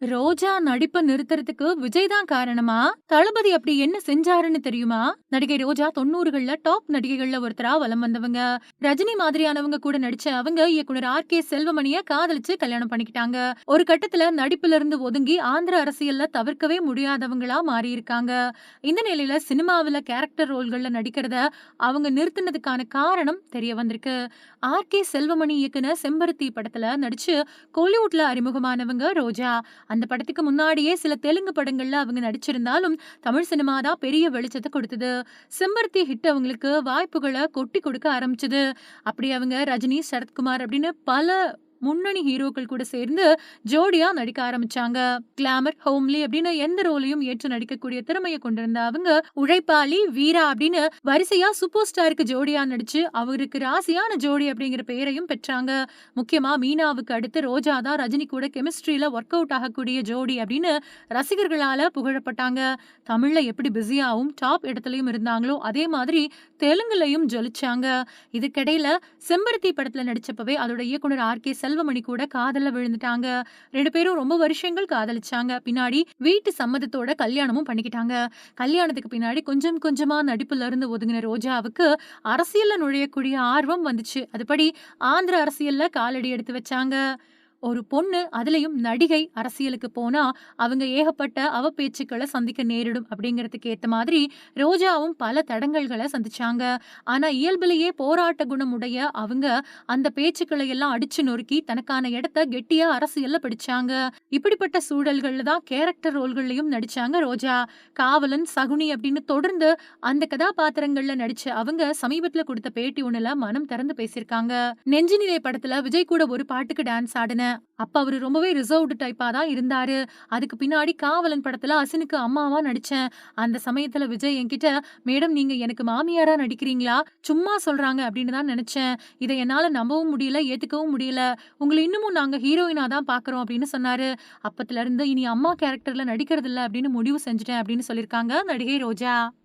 ரோஜா நடிப்ப நிறுத்துறதுக்கு விஜய் தான் காரணமா? தளபதி அப்படி என்ன செஞ்சாருன்னு தெரியுமா? நடிகை ரோஜா 90கள்ல டாப் நடிகைகள்ல ஒருத்தரா வலம் வந்தவங்க. ரஜினி மாதிரியானவங்க கூட நடிச்ச அவங்க இயக்குனர் ஆர்.கே. செல்வமணிய காதலிச்சு கல்யாணம் பண்ணிக்கிட்டாங்க. ஒரு கட்டத்துல நடிப்புல இருந்து ஒதுங்கி ஆந்திர அரசியல்ல தவிர்க்கவே முடியாதவங்களா மாறியிருக்காங்க. இந்த நிலையில சினிமாவுல கேரக்டர் ரோல்கள்ல நடிக்கிறத அவங்க நிறுத்துனதுக்கான காரணம் தெரிய வந்திருக்கு. ஆர்.கே. செல்வமணி இயக்குன செம்பருத்தி படத்துல நடிச்சு கோலிவுட்ல அறிமுகமானவங்க ரோஜா. அந்த படத்துக்கு முன்னாடியே சில தெலுங்கு படங்கள்ல அவங்க நடிச்சிருந்தாலும், தமிழ் சினிமா தான் பெரிய வெளிச்சத்த கொடுத்தது. செம்பருத்தி ஹிட் அவங்களுக்கு வாய்ப்புகள கொட்டி கொடுக்க ஆரம்பிச்சது. அப்படி அவங்க ரஜினி, சரத்குமார் அப்படின்னு பல முன்னணி ஹீரோக்கள் கூட சேர்ந்து ஜோடியா நடிக்க ஆரம்பிச்சாங்க. கிளாமர், ஹோம்லி அப்படின்னு எந்த ரோலையும் ஏற்று நடிக்கக்கூடிய திறமைய கொண்டிருந்த அவங்க, உழைப்பாளி, வீரா அப்படின்னு வரிசையா சூப்பர் ஸ்டாருக்கு ஜோடியா நடிச்சு அவருக்கு ராசியான ஜோடி அப்படிங்கிற பெயரையும் பெற்றாங்க. முக்கியமா மீனாவுக்கு அடுத்து ரோஜா தான் ரஜினி கூட கெமிஸ்ட்ரியில ஒர்க் அவுட் ஆகக்கூடிய ஜோடி அப்படின்னு ரசிகர்களால புகழப்பட்டாங்க. தமிழ்ல எப்படி பிஸியாவும் டாப் இடத்துலயும் இருந்தாங்களோ அதே மாதிரி தெலுங்குலயும் ஜொலிச்சாங்க. இதுக்கிடையில செம்பருத்தி படத்துல நடிச்சப்பவே அதோட இயக்குனர் ஆர்.கே. செல்வமணி கூட காதல்ல விழுந்துட்டாங்க. 2 பேரும் ரொம்ப வருஷங்கள் காதலிச்சாங்க. பின்னாடி வீட்டு சம்மதத்தோட கல்யாணமும் பண்ணிக்கிட்டாங்க. கல்யாணத்துக்கு பின்னாடி கொஞ்சம் கொஞ்சமா நடிப்புல இருந்து ஒதுங்கின ரோஜாவுக்கு அரசியல்ல நுழையக்கூடிய ஆர்வம் வந்துச்சு. அதுபடி ஆந்திர அரசியல்ல காலடி எடுத்து வச்சாங்க. ஒரு பொண்ணு அதுலயும் நடிகை அரசியலுக்கு போனா அவங்க ஏகப்பட்ட அவப்பேச்சுக்கள சந்திக்க நேரிடும் அப்படிங்கிறதுக்கு ஏத்த மாதிரி ரோஜாவும் பல தடங்கல்கள சந்திச்சாங்க. ஆனா இயல்பிலேயே போராட்ட குணம் உடைய அவங்க அந்த பேச்சுக்களை எல்லாம் அடிச்சு நொறுக்கி தனக்கான இடத்த கெட்டியா அரசியல்ல பிடிச்சாங்க. இப்படிப்பட்ட சூழல்கள்ல தான் கேரக்டர் ரோல்கள்லயும் நடிச்சாங்க ரோஜா. காவலன், சகுனி அப்படின்னு தொடர்ந்து அந்த கதாபாத்திரங்கள்ல நடிச்ச அவங்க சமீபத்துல கொடுத்த பேட்டி ஒண்ணுல மனம் திறந்து பேசியிருக்காங்க. நெஞ்சினிலே படத்துல விஜய் கூட ஒரு பாட்டுக்கு டான்ஸ் ஆடினேன். அப்ப அவரு ரொம்பவே ரிசர்வ்டு டைப்பா தான் இருந்தாரு. அதுக்கு பின்னாடி காவலன் படத்துல அசினுக்கு அம்மாவா நடிச்சேன். அந்த சமயத்துல விஜய் என்கிட்ட, "மேடம் நீங்க எனக்கு மாமியாரா நடிக்கிறீங்களா? சும்மா சொல்றாங்க" அப்படின்னு தான் நெனச்சேன். இத என்னால நம்பவும் முடியல, ஏத்துக்கவும் முடியல. உங்கள இன்னமும் நாங்க ஹீரோயினா தான் பார்க்குறோம் அப்படின்னு சொன்னாரு. அப்பத்துல இருந்து இனி அம்மா கேரக்டர்ல நடிக்கிறதில்ல அப்படின்னு முடிவு செஞ்சுட்டேன் அப்படின்னு சொல்லியிருக்காங்க நடிகை ரோஜா.